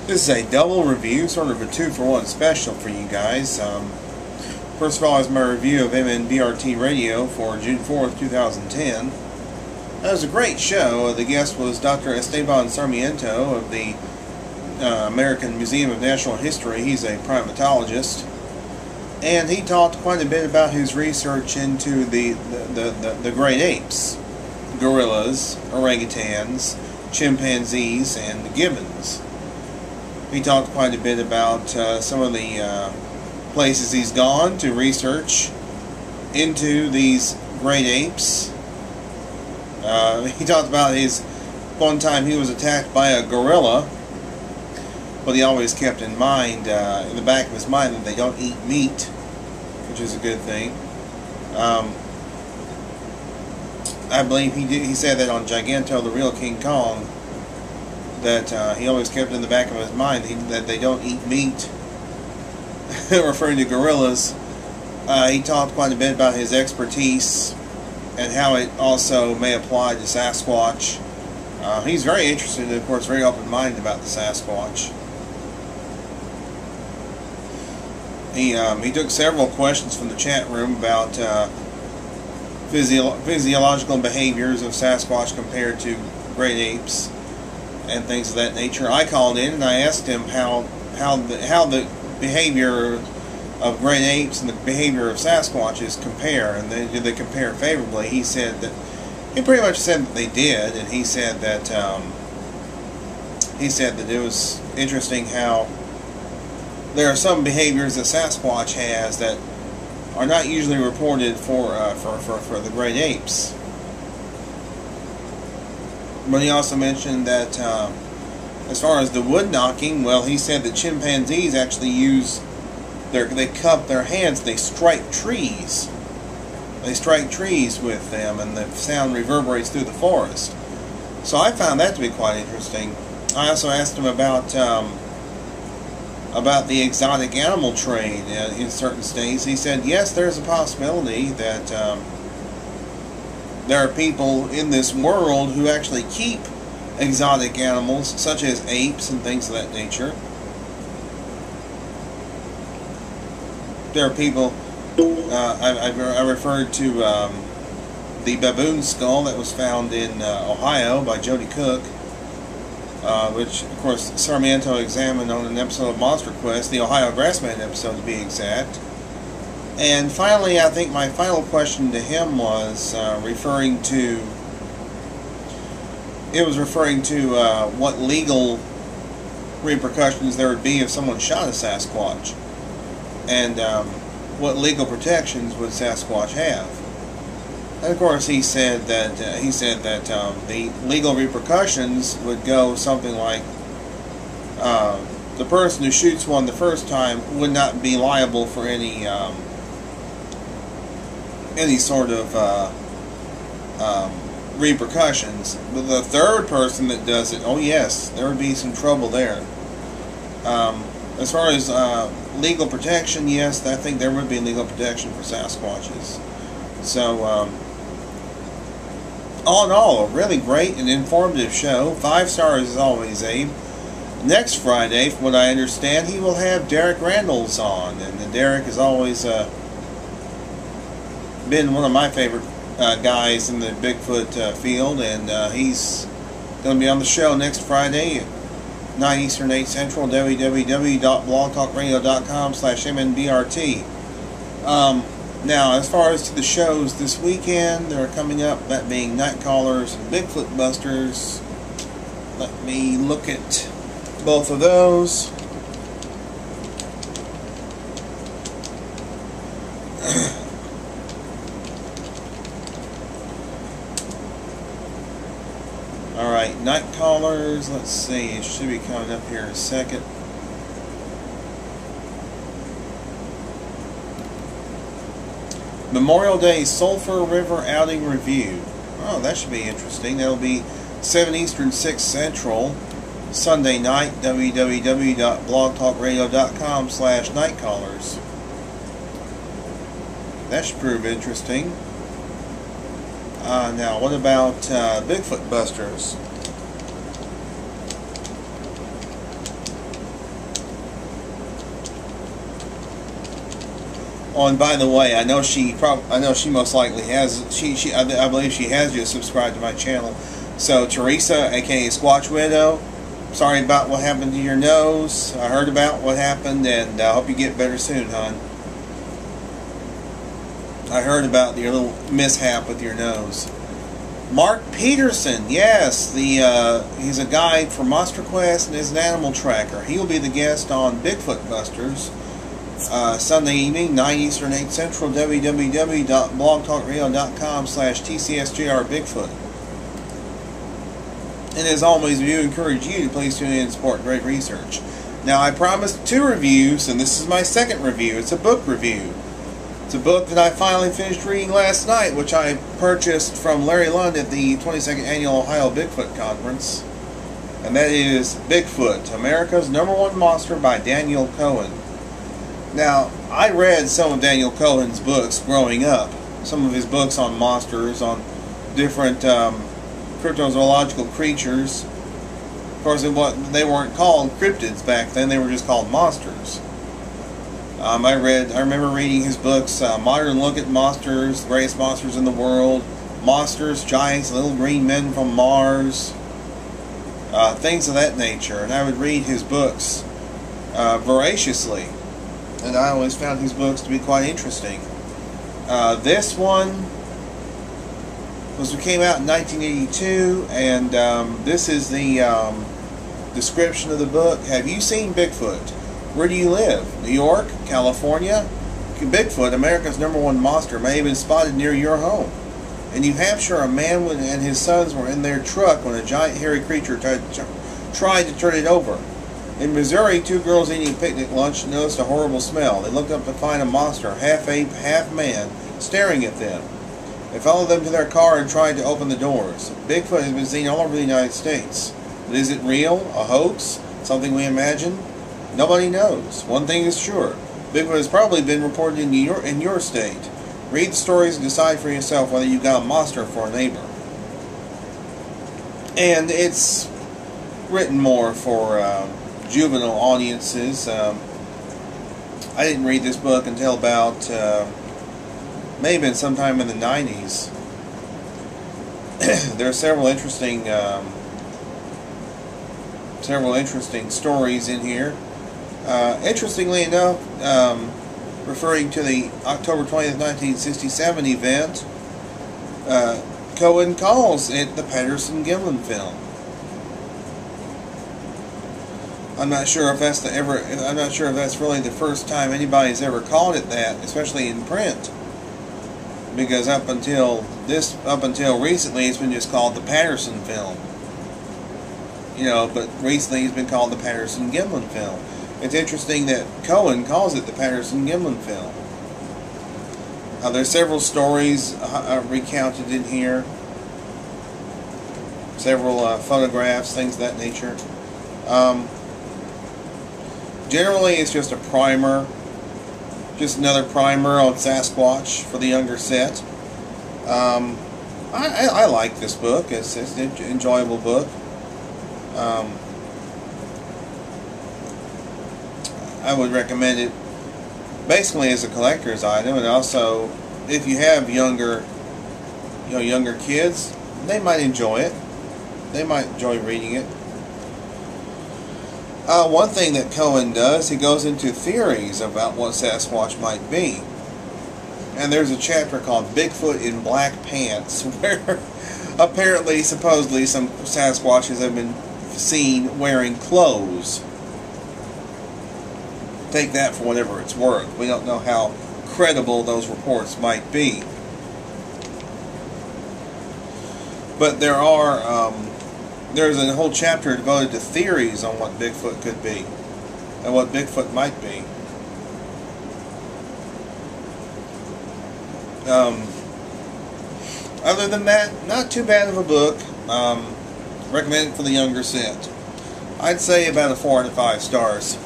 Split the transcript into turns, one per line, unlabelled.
This is a double review, sort of a 2-for-1 special for you guys. First of all, is my review of MNBRT Radio for June 4th, 2010. That was a great show. The guest was Dr. Esteban Sarmiento of the American Museum of Natural History. He's a primatologist. And he talked quite a bit about his research into the great apes, gorillas, orangutans, chimpanzees, and gibbons. He talked quite a bit about some of the places he's gone to research into these great apes. He talked about his one time he was attacked by a gorilla, but he always kept in mind, in the back of his mind, that they don't eat meat, which is a good thing. I believe he said that on Giganto, the Real King Kong, that he always kept in the back of his mind that they don't eat meat, referring to gorillas. He talked quite a bit about his expertise and how it also may apply to Sasquatch. He's very interested and, of course, very open-minded about the Sasquatch. He took several questions from the chat room about physiological behaviors of Sasquatch compared to great apes and things of that nature. I called in and I asked him how the behavior of great apes and the behavior of Sasquatches compare, and do they compare favorably. He said that he pretty much said that they did, and he said that it was interesting how there are some behaviors that Sasquatch has that are not usually reported for the great apes. But he also mentioned that as far as the wood knocking, well, he said that chimpanzees actually use they cup their hands, they strike trees. They strike trees with them, and the sound reverberates through the forest. So I found that to be quite interesting. I also asked him about the exotic animal trade in certain states. He said, yes, there's a possibility that there are people in this world who actually keep exotic animals, such as apes and things of that nature. There are people, I referred to the baboon skull that was found in Ohio by Jody Cook, which, of course, Sarmiento examined on an episode of Monster Quest, the Ohio Grassman episode to be exact. And finally, I think my final question to him was referring to what legal repercussions there would be if someone shot a Sasquatch, and what legal protections would Sasquatch have. And of course, he said that the legal repercussions would go something like the person who shoots one the first time would not be liable for any sort of repercussions. But the third person that does it, oh yes, there would be some trouble there. As far as legal protection, yes, I think there would be legal protection for Sasquatches. So, all in all, a really great and informative show. 5 stars as always, Abe. Next Friday, from what I understand, he will have Derek Randalls on, and Derek has always been one of my favorite guys in the Bigfoot field, and he's going to be on the show next Friday, 9 Eastern, 8 Central, www.blogtalkradio.com/MNBRT. Now, as far as to the shows this weekend, that are coming up, that being Night Callers and Bigfoot Busters. Let me look at both of those. Alright, Night Callers, let's see, it should be coming up here in a second. Memorial Day Sulphur River Outing Review. Oh, that should be interesting. That'll be 7 Eastern, 6 Central, Sunday night, www.blogtalkradio.com/nightcallers. That should prove interesting. Now, what about Bigfoot Busters? Oh, and by the way, I know she most likely has. I believe she has just subscribed to my channel. So Teresa, aka Squatch Widow, sorry about what happened to your nose. I heard about what happened, and I hope you get better soon, hon. I heard about your little mishap with your nose. Mark Peterson, yes, he's a guide for Monster Quest and is an animal tracker. He will be the guest on Bigfoot Busters Sunday evening, 9 Eastern, 8 Central, www.blogtalkradio.com/TCSJRBigfoot. And as always, we do encourage you to please tune in and support great research. Now, I promised 2 reviews, and this is my second review. It's a book review. It's a book that I finally finished reading last night, which I purchased from Larry Lund at the 22nd Annual Ohio Bigfoot Conference. And that is Bigfoot, America's #1 Monster by Daniel Cohen. Now, I read some of Daniel Cohen's books growing up. Some of his books on monsters, on different cryptozoological creatures. Of course, they weren't called cryptids back then, they were just called monsters. I remember reading his books, Modern Look at Monsters, The Greatest Monsters in the World, Monsters, Giants, Little Green Men from Mars, things of that nature. And I would read his books voraciously. And I always found his books to be quite interesting. This one came out in 1982, and this is the description of the book. Have you seen Bigfoot? Where do you live? New York? California? Bigfoot, America's #1 monster, may have been spotted near your home. In New Hampshire, a man and his sons were in their truck when a giant hairy creature tried to turn it over. In Missouri, 2 girls eating picnic lunch noticed a horrible smell. They looked up to find a monster, half ape, half man, staring at them. They followed them to their car and tried to open the doors. Bigfoot has been seen all over the United States. But is it real? A hoax? Something we imagine? Nobody knows. One thing is sure. Bigfoot has probably been reported in your state. Read the stories and decide for yourself whether you got a monster for a neighbor. And it's written more for juvenile audiences. I didn't read this book until about may have been sometime in the 90s. There are several interesting stories in here. Interestingly enough, referring to the October 20th, 1967 event, Cohen calls it the Patterson-Gimlin film. I'm not sure if that's really the first time anybody's ever called it that, especially in print. Because up until recently, it's been just called the Patterson film. You know, but recently it's been called the Patterson-Gimlin film. It's interesting that Cohen calls it the Patterson-Gimlin film. There's several stories recounted in here. Several photographs, things of that nature. Generally, it's just a primer. Just another primer on Sasquatch for the younger set. I like this book. It's an enjoyable book. I would recommend it basically as a collector's item, and also if you have younger kids, they might enjoy it. They might enjoy reading it. One thing that Cohen does, he goes into theories about what Sasquatch might be. And there's a chapter called Bigfoot in Black Pants, where apparently, supposedly, some Sasquatches have been seen wearing clothes. Take that for whatever it's worth. We don't know how credible those reports might be. But there are... there's a whole chapter devoted to theories on what Bigfoot could be and what Bigfoot might be. Other than that, not too bad of a book. Recommend it for the younger set. I'd say about a 4 out of 5 stars.